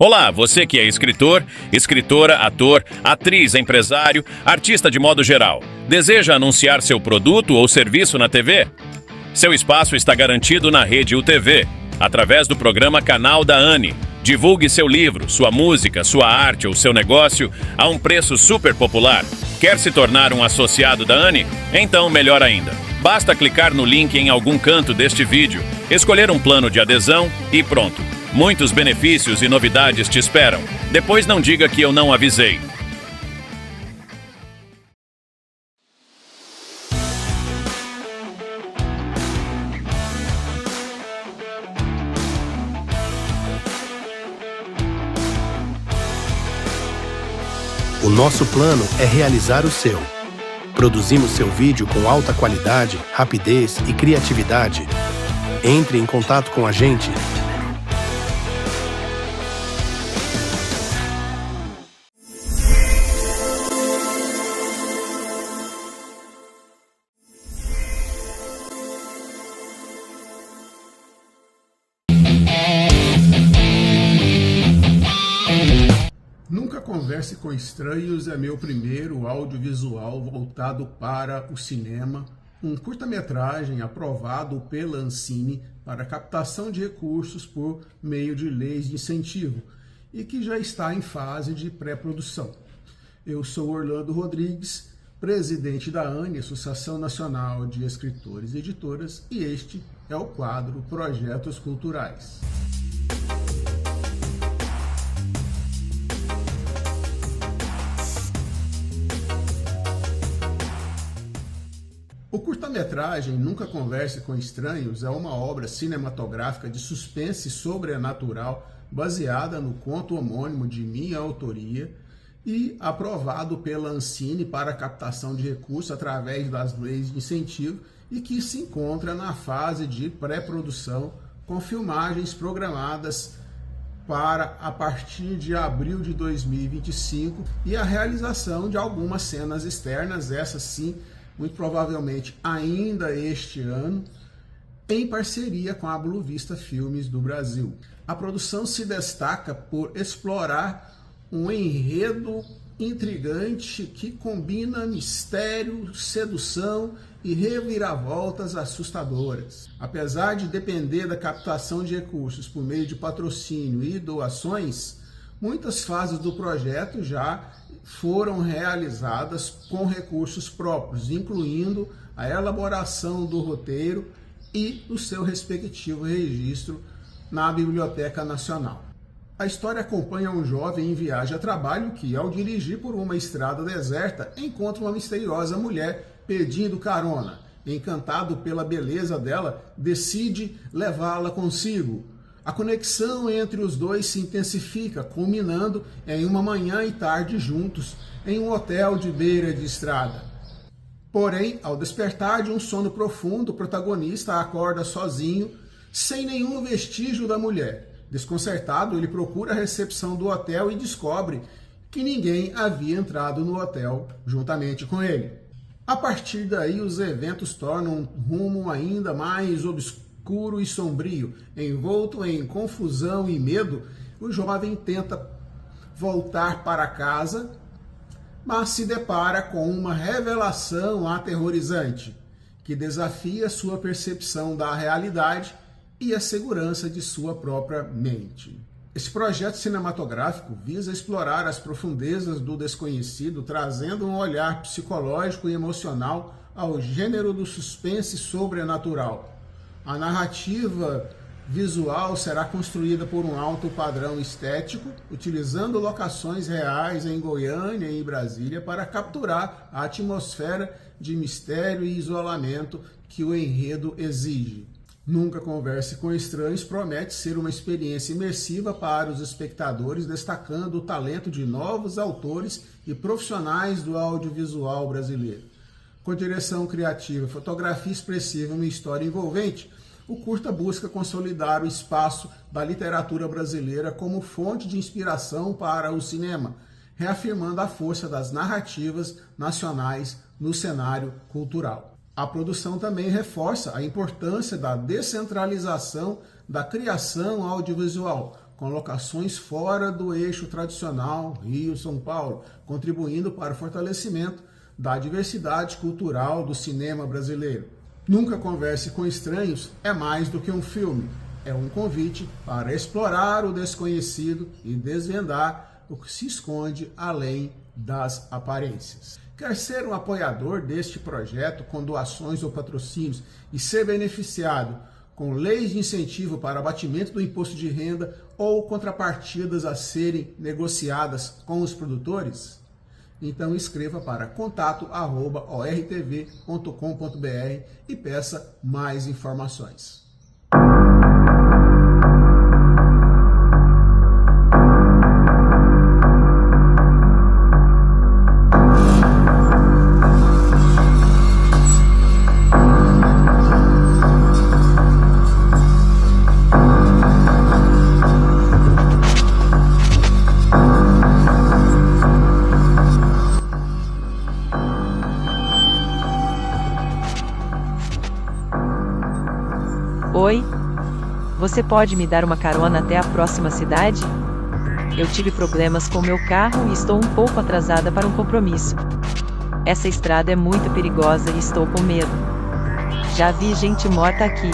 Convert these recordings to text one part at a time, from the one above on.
Olá, você que é escritor, escritora, ator, atriz, empresário, artista de modo geral. Deseja anunciar seu produto ou serviço na TV? Seu espaço está garantido na Rede UTV, através do programa Canal da ANI. Divulgue seu livro, sua música, sua arte ou seu negócio a um preço super popular. Quer se tornar um associado da ANI? Então, melhor ainda. Basta clicar no link em algum canto deste vídeo, escolher um plano de adesão e pronto. Muitos benefícios e novidades te esperam. Depois não diga que eu não avisei. O nosso plano é realizar o seu. Produzimos seu vídeo com alta qualidade, rapidez e criatividade. Entre em contato com a gente. Nunca Converse com Estranhos é meu primeiro audiovisual voltado para o cinema, um curta-metragem aprovado pela Ancine para captação de recursos por meio de leis de incentivo e que já está em fase de pré-produção. Eu sou Orlando Rodrigues, presidente da ANI, Associação Nacional de Escritores e Editoras, e este é o quadro Projetos Culturais. O curta-metragem Nunca Converse com Estranhos é uma obra cinematográfica de suspense sobrenatural baseada no conto homônimo de minha autoria e aprovado pela Ancine para captação de recursos através das leis de incentivo e que se encontra na fase de pré-produção com filmagens programadas para a partir de abril de 2025 e a realização de algumas cenas externas, essas sim, muito provavelmente ainda este ano, em parceria com a Blue Vista Filmes do Brasil. A produção se destaca por explorar um enredo intrigante que combina mistério, sedução e reviravoltas assustadoras. Apesar de depender da captação de recursos por meio de patrocínio e doações, muitas fases do projeto já foram realizadas com recursos próprios, incluindo a elaboração do roteiro e o seu respectivo registro na Biblioteca Nacional. A história acompanha um jovem em viagem a trabalho que, ao dirigir por uma estrada deserta, encontra uma misteriosa mulher pedindo carona. Encantado pela beleza dela, decide levá-la consigo. A conexão entre os dois se intensifica, culminando em uma manhã e tarde juntos em um hotel de beira de estrada. Porém, ao despertar de um sono profundo, o protagonista acorda sozinho, sem nenhum vestígio da mulher. Desconcertado, ele procura a recepção do hotel e descobre que ninguém havia entrado no hotel juntamente com ele. A partir daí, os eventos tornam um rumo ainda mais obscuro e sombrio. Envolto em confusão e medo, o jovem tenta voltar para casa, mas se depara com uma revelação aterrorizante que desafia sua percepção da realidade e a segurança de sua própria mente. Esse projeto cinematográfico visa explorar as profundezas do desconhecido, trazendo um olhar psicológico e emocional ao gênero do suspense sobrenatural. A narrativa visual será construída por um alto padrão estético, utilizando locações reais em Goiânia e em Brasília para capturar a atmosfera de mistério e isolamento que o enredo exige. Nunca Converse com Estranhos promete ser uma experiência imersiva para os espectadores, destacando o talento de novos autores e profissionais do audiovisual brasileiro. Com direção criativa, fotografia expressiva e uma história envolvente, o curta busca consolidar o espaço da literatura brasileira como fonte de inspiração para o cinema, reafirmando a força das narrativas nacionais no cenário cultural. A produção também reforça a importância da descentralização da criação audiovisual, com locações fora do eixo tradicional Rio-São Paulo, contribuindo para o fortalecimento da diversidade cultural do cinema brasileiro. Nunca Converse com Estranhos é mais do que um filme, é um convite para explorar o desconhecido e desvendar o que se esconde além das aparências. Quer ser um apoiador deste projeto com doações ou patrocínios e ser beneficiado com leis de incentivo para abatimento do imposto de renda ou contrapartidas a serem negociadas com os produtores? Então escreva para contato@ortv.com.br e peça mais informações. Oi? Você pode me dar uma carona até a próxima cidade? Eu tive problemas com meu carro e estou um pouco atrasada para um compromisso. Essa estrada é muito perigosa e estou com medo. Já vi gente morta aqui.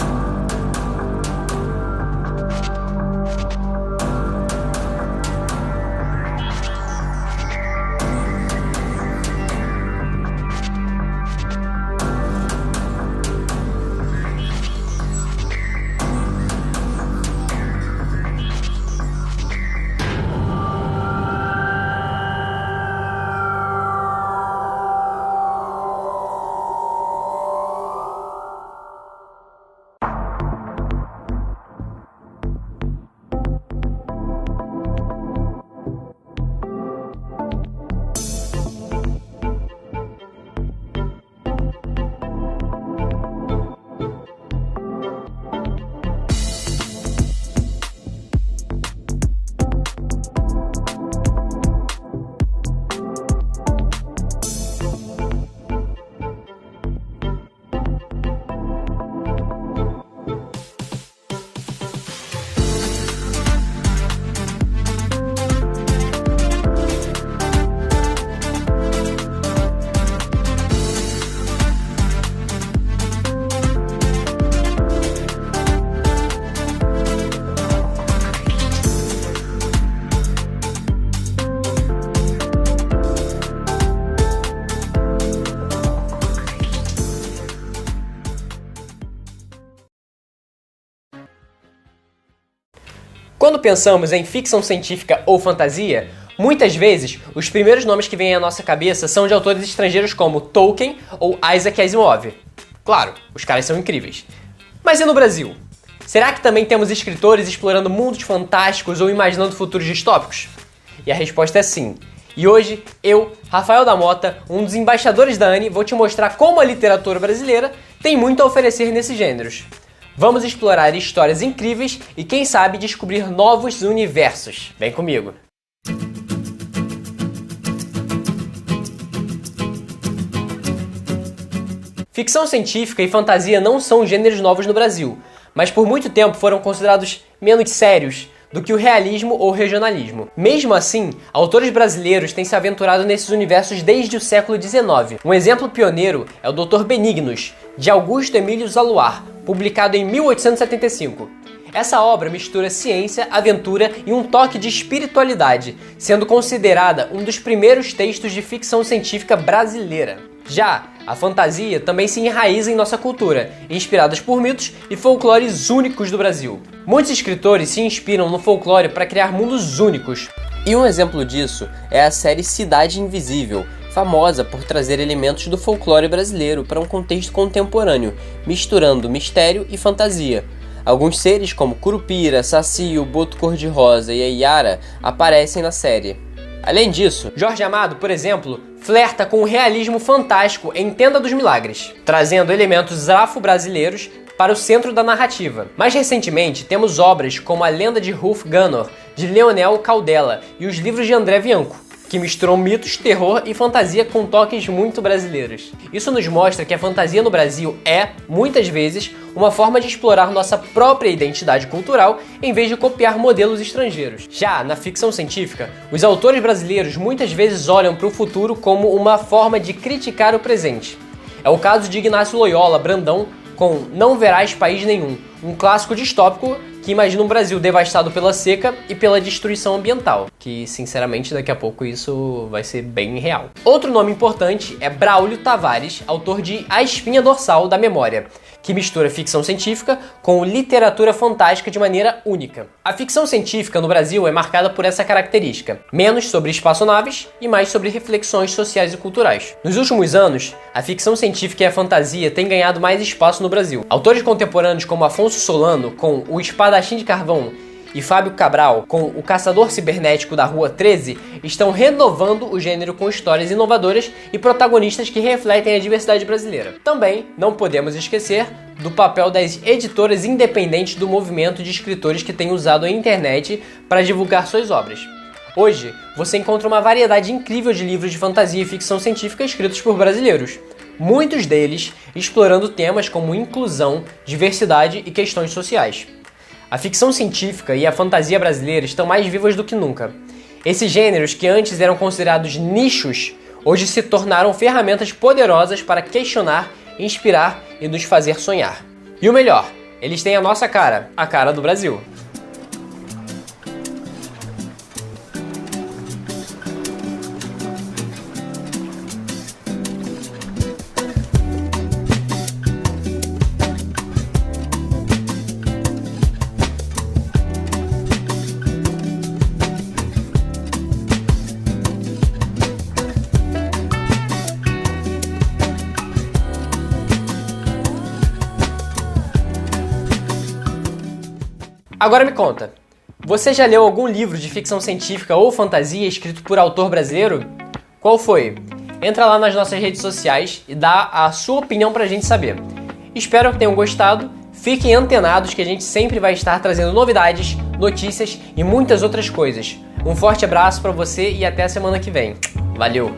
Quando pensamos em ficção científica ou fantasia, muitas vezes os primeiros nomes que vêm à nossa cabeça são de autores estrangeiros como Tolkien ou Isaac Asimov. Claro, os caras são incríveis. Mas e no Brasil? Será que também temos escritores explorando mundos fantásticos ou imaginando futuros distópicos? E a resposta é sim. E hoje, eu, Rafael da Mota, um dos embaixadores da ANI, vou te mostrar como a literatura brasileira tem muito a oferecer nesses gêneros. Vamos explorar histórias incríveis e, quem sabe, descobrir novos universos. Vem comigo! Ficção científica e fantasia não são gêneros novos no Brasil, mas por muito tempo foram considerados menos sérios do que o realismo ou regionalismo. Mesmo assim, autores brasileiros têm se aventurado nesses universos desde o século XIX. Um exemplo pioneiro é o Dr. Benignos, de Augusto Emílio Zaluar, publicado em 1875. Essa obra mistura ciência, aventura e um toque de espiritualidade, sendo considerada um dos primeiros textos de ficção científica brasileira. Já a fantasia também se enraiza em nossa cultura, inspiradas por mitos e folclores únicos do Brasil. Muitos escritores se inspiram no folclore para criar mundos únicos. E um exemplo disso é a série Cidade Invisível, famosa por trazer elementos do folclore brasileiro para um contexto contemporâneo, misturando mistério e fantasia. Alguns seres como Curupira, Saci, o Boto Cor-de-Rosa e a Iara aparecem na série. Além disso, Jorge Amado, por exemplo, flerta com o realismo fantástico em Tenda dos Milagres, trazendo elementos afro-brasileiros para o centro da narrativa. Mais recentemente, temos obras como A Lenda de Hrúthganor, de Leonel Caldela, e os livros de André Bianco. que misturam mitos, terror e fantasia com toques muito brasileiros. Isso nos mostra que a fantasia no Brasil é, muitas vezes, uma forma de explorar nossa própria identidade cultural em vez de copiar modelos estrangeiros. Já na ficção científica, os autores brasileiros muitas vezes olham para o futuro como uma forma de criticar o presente. É o caso de Ignácio Loyola Brandão com Não Verás País Nenhum, um clássico distópico que imagina um Brasil devastado pela seca e pela destruição ambiental, que sinceramente daqui a pouco isso vai ser bem real. Outro nome importante é Braulio Tavares, autor de A Espinha Dorsal da Memória, que mistura ficção científica com literatura fantástica de maneira única. A ficção científica no Brasil é marcada por essa característica, menos sobre espaçonaves e mais sobre reflexões sociais e culturais. Nos últimos anos, a ficção científica e a fantasia têm ganhado mais espaço no Brasil. Autores contemporâneos como Afonso Solano, com O Espadachim de Carvão, e Fábio Cabral, com O Caçador Cibernético da Rua 13, estão renovando o gênero com histórias inovadoras e protagonistas que refletem a diversidade brasileira. Também não podemos esquecer do papel das editoras independentes do movimento de escritores que têm usado a internet para divulgar suas obras. Hoje, você encontra uma variedade incrível de livros de fantasia e ficção científica escritos por brasileiros, muitos deles explorando temas como inclusão, diversidade e questões sociais. A ficção científica e a fantasia brasileira estão mais vivas do que nunca. Esses gêneros, que antes eram considerados nichos, hoje se tornaram ferramentas poderosas para questionar, inspirar e nos fazer sonhar. E o melhor, eles têm a nossa cara, a cara do Brasil. Agora me conta, você já leu algum livro de ficção científica ou fantasia escrito por autor brasileiro? Qual foi? Entra lá nas nossas redes sociais e dá a sua opinião pra gente saber. Espero que tenham gostado, fiquem antenados que a gente sempre vai estar trazendo novidades, notícias e muitas outras coisas. Um forte abraço pra você e até a semana que vem. Valeu!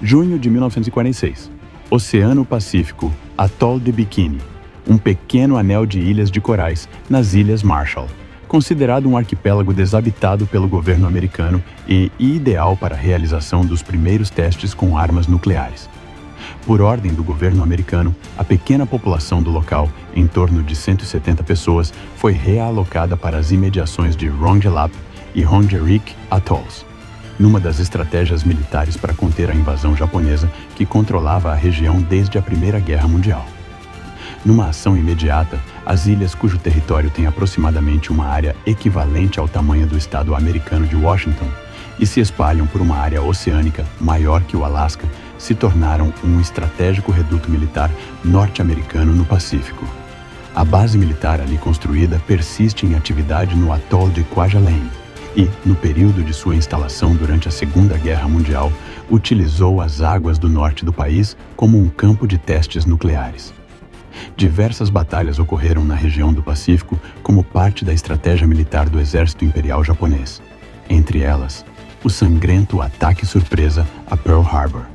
Junho de 1946. Oceano Pacífico, Atol de Bikini, um pequeno anel de ilhas de corais nas Ilhas Marshall, considerado um arquipélago desabitado pelo governo americano e ideal para a realização dos primeiros testes com armas nucleares. Por ordem do governo americano, a pequena população do local, em torno de 170 pessoas, foi realocada para as imediações de Rongelap e Rongerik Atolls, numa das estratégias militares para conter a invasão japonesa que controlava a região desde a Primeira Guerra Mundial. Numa ação imediata, as ilhas cujo território tem aproximadamente uma área equivalente ao tamanho do estado americano de Washington e se espalham por uma área oceânica maior que o Alasca, se tornaram um estratégico reduto militar norte-americano no Pacífico. A base militar ali construída persiste em atividade no atol de Kwajalein, e, no período de sua instalação durante a Segunda Guerra Mundial, utilizou as águas do norte do país como um campo de testes nucleares. Diversas batalhas ocorreram na região do Pacífico como parte da estratégia militar do Exército Imperial Japonês. Entre elas, o sangrento ataque surpresa a Pearl Harbor,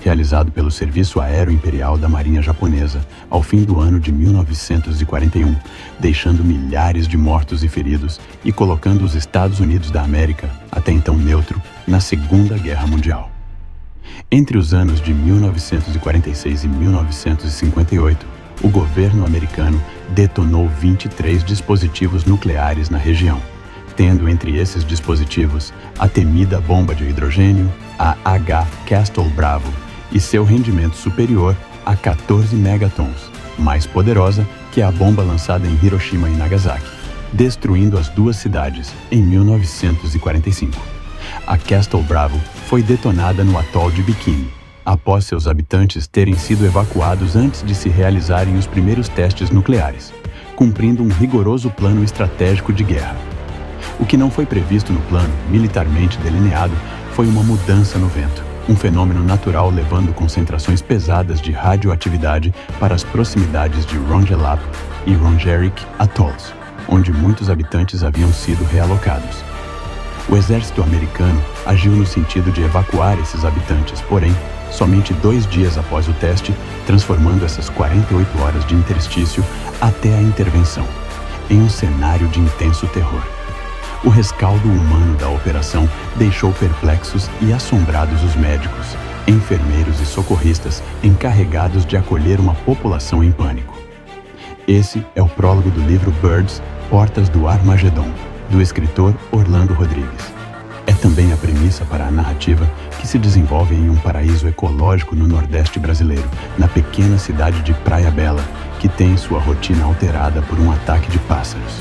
realizado pelo Serviço Aéreo Imperial da Marinha Japonesa ao fim do ano de 1941, deixando milhares de mortos e feridos e colocando os Estados Unidos da América, até então neutro, na Segunda Guerra Mundial. Entre os anos de 1946 e 1958, o governo americano detonou 23 dispositivos nucleares na região, tendo entre esses dispositivos a temida bomba de hidrogênio, a H. Castle Bravo, e seu rendimento superior a 14 megatons, mais poderosa que a bomba lançada em Hiroshima e Nagasaki, destruindo as duas cidades em 1945. A Castle Bravo foi detonada no atol de Bikini, após seus habitantes terem sido evacuados antes de se realizarem os primeiros testes nucleares, cumprindo um rigoroso plano estratégico de guerra. O que não foi previsto no plano militarmente delineado foi uma mudança no vento, um fenômeno natural levando concentrações pesadas de radioatividade para as proximidades de Rongelap e Rongerik Atolls, onde muitos habitantes haviam sido realocados. O exército americano agiu no sentido de evacuar esses habitantes, porém, somente 2 dias após o teste, transformando essas 48 horas de interstício até a intervenção, em um cenário de intenso terror. O rescaldo humano da operação deixou perplexos e assombrados os médicos, enfermeiros e socorristas encarregados de acolher uma população em pânico. Esse é o prólogo do livro Birds, Portas do Armagedon, do escritor Orlando Rodrigues. É também a premissa para a narrativa que se desenvolve em um paraíso ecológico no Nordeste brasileiro, na pequena cidade de Praia Bela, que tem sua rotina alterada por um ataque de pássaros.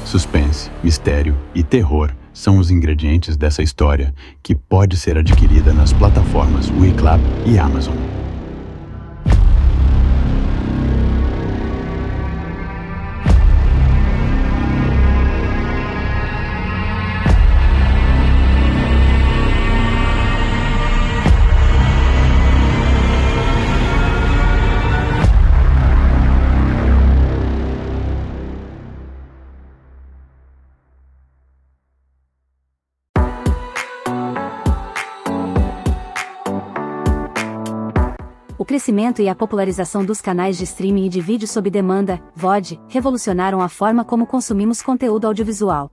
Suspense, mistério e terror são os ingredientes dessa história, que pode ser adquirida nas plataformas WeClap e Amazon. O crescimento e a popularização dos canais de streaming e de vídeo sob demanda, VOD, revolucionaram a forma como consumimos conteúdo audiovisual.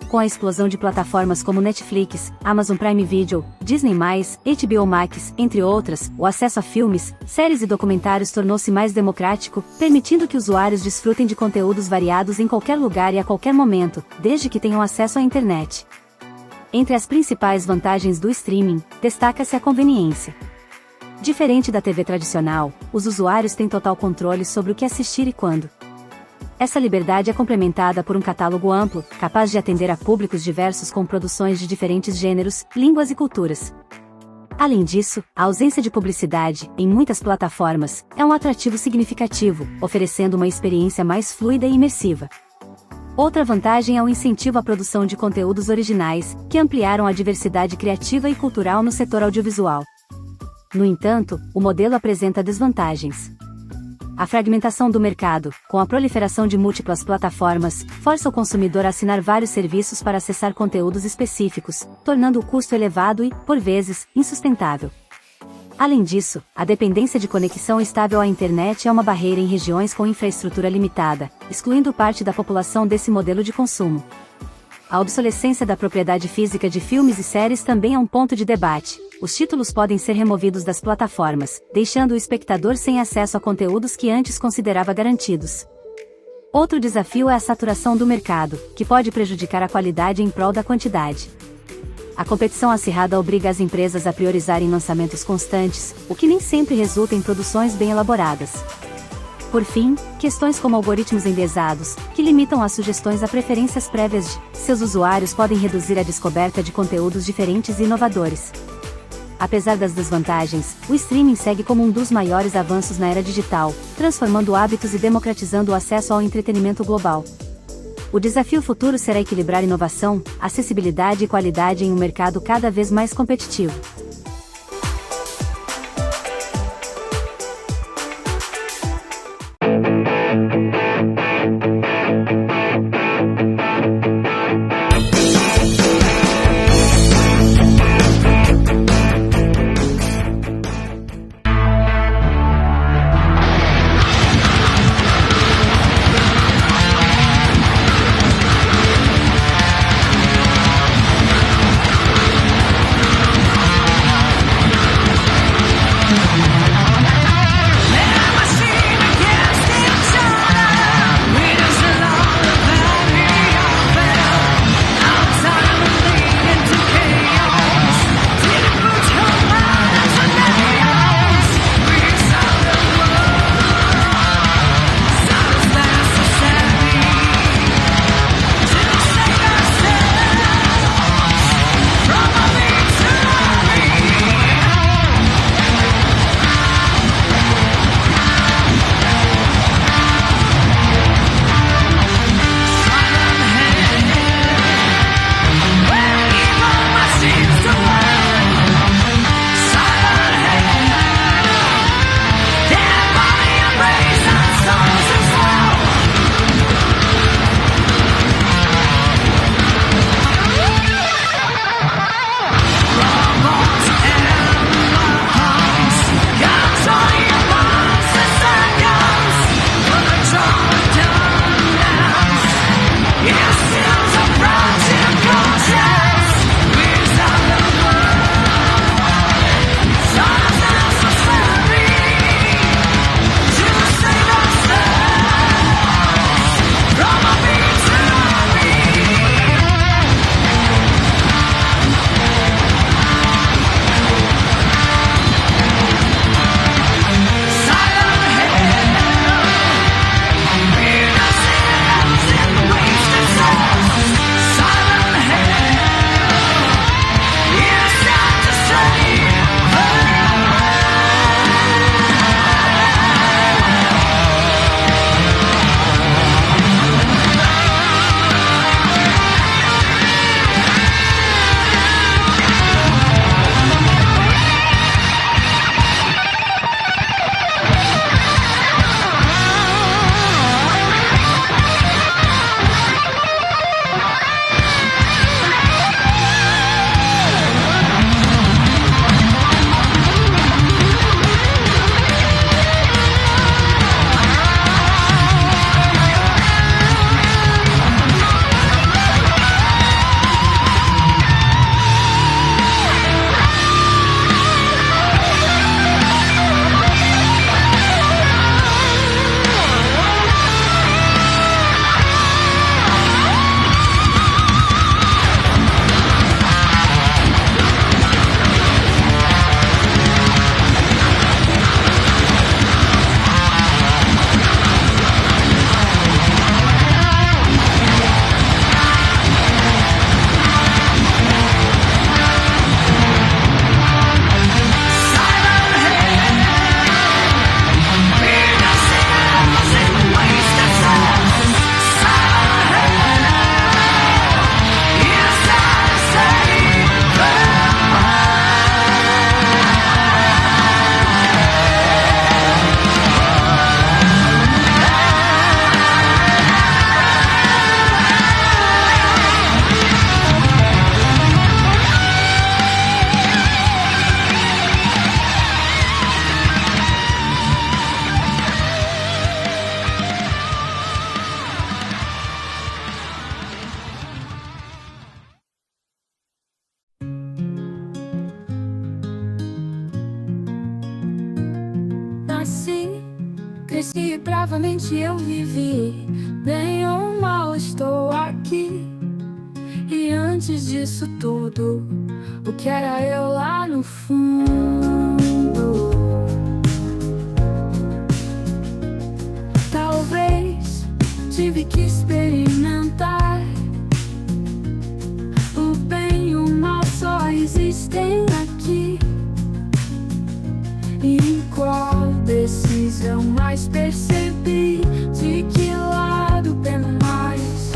Com a explosão de plataformas como Netflix, Amazon Prime Video, Disney+, HBO Max, entre outras, o acesso a filmes, séries e documentários tornou-se mais democrático, permitindo que usuários desfrutem de conteúdos variados em qualquer lugar e a qualquer momento, desde que tenham acesso à internet. Entre as principais vantagens do streaming, destaca-se a conveniência. Diferente da TV tradicional, os usuários têm total controle sobre o que assistir e quando. Essa liberdade é complementada por um catálogo amplo, capaz de atender a públicos diversos com produções de diferentes gêneros, línguas e culturas. Além disso, a ausência de publicidade, em muitas plataformas, é um atrativo significativo, oferecendo uma experiência mais fluida e imersiva. Outra vantagem é o incentivo à produção de conteúdos originais, que ampliaram a diversidade criativa e cultural no setor audiovisual. No entanto, o modelo apresenta desvantagens. A fragmentação do mercado, com a proliferação de múltiplas plataformas, força o consumidor a assinar vários serviços para acessar conteúdos específicos, tornando o custo elevado e, por vezes, insustentável. Além disso, a dependência de conexão estável à internet é uma barreira em regiões com infraestrutura limitada, excluindo parte da população desse modelo de consumo. A obsolescência da propriedade física de filmes e séries também é um ponto de debate. Os títulos podem ser removidos das plataformas, deixando o espectador sem acesso a conteúdos que antes considerava garantidos. Outro desafio é a saturação do mercado, que pode prejudicar a qualidade em prol da quantidade. A competição acirrada obriga as empresas a priorizarem lançamentos constantes, o que nem sempre resulta em produções bem elaboradas. Por fim, questões como algoritmos enviesados, que limitam as sugestões a preferências prévias de seus usuários, podem reduzir a descoberta de conteúdos diferentes e inovadores. Apesar das desvantagens, o streaming segue como um dos maiores avanços na era digital, transformando hábitos e democratizando o acesso ao entretenimento global. O desafio futuro será equilibrar inovação, acessibilidade e qualidade em um mercado cada vez mais competitivo. Cresci bravamente, eu vivi. Bem ou mal, estou aqui. E antes disso tudo, o que era eu lá no fundo? Talvez tive que experimentar. O bem e o mal só existem aqui. E em qual decisão mais percebi de que lado peno mais?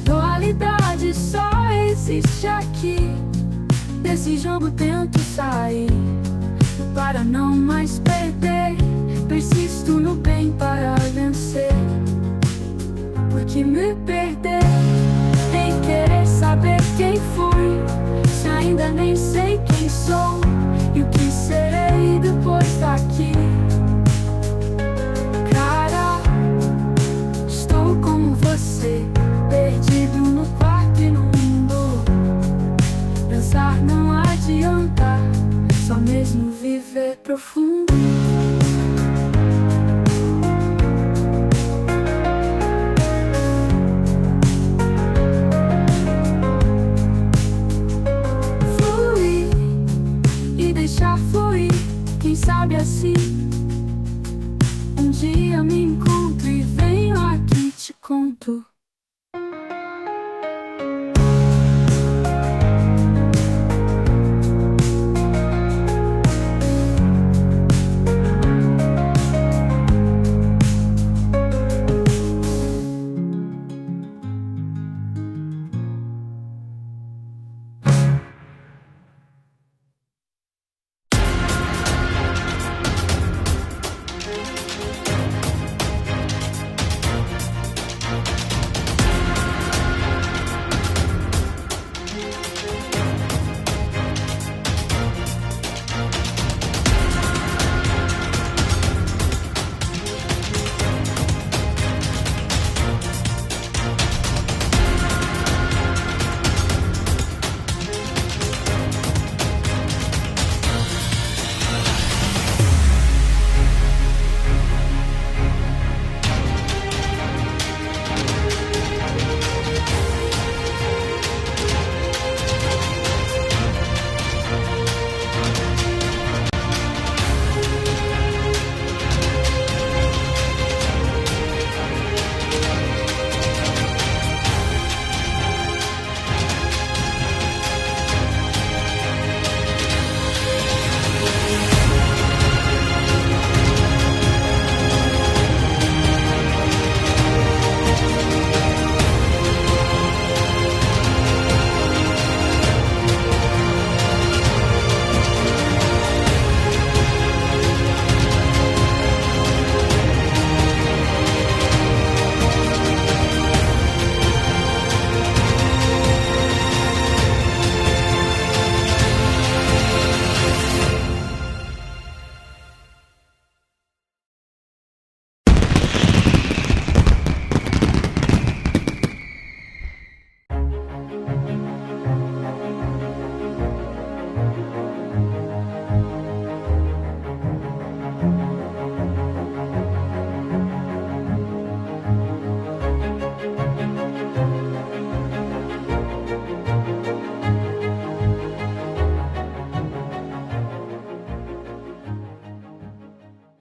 Dualidade só existe aqui. Desse jogo tento sair para não mais perder. Persisto no bem para vencer. Porque me perder em querer saber quem fui, se ainda nem sei quem sou e o que serei depois daqui. Cara, estou como você, perdido no quarto e no mundo. Pensar não adianta, só mesmo viver profundo. Deixar fluir, quem sabe assim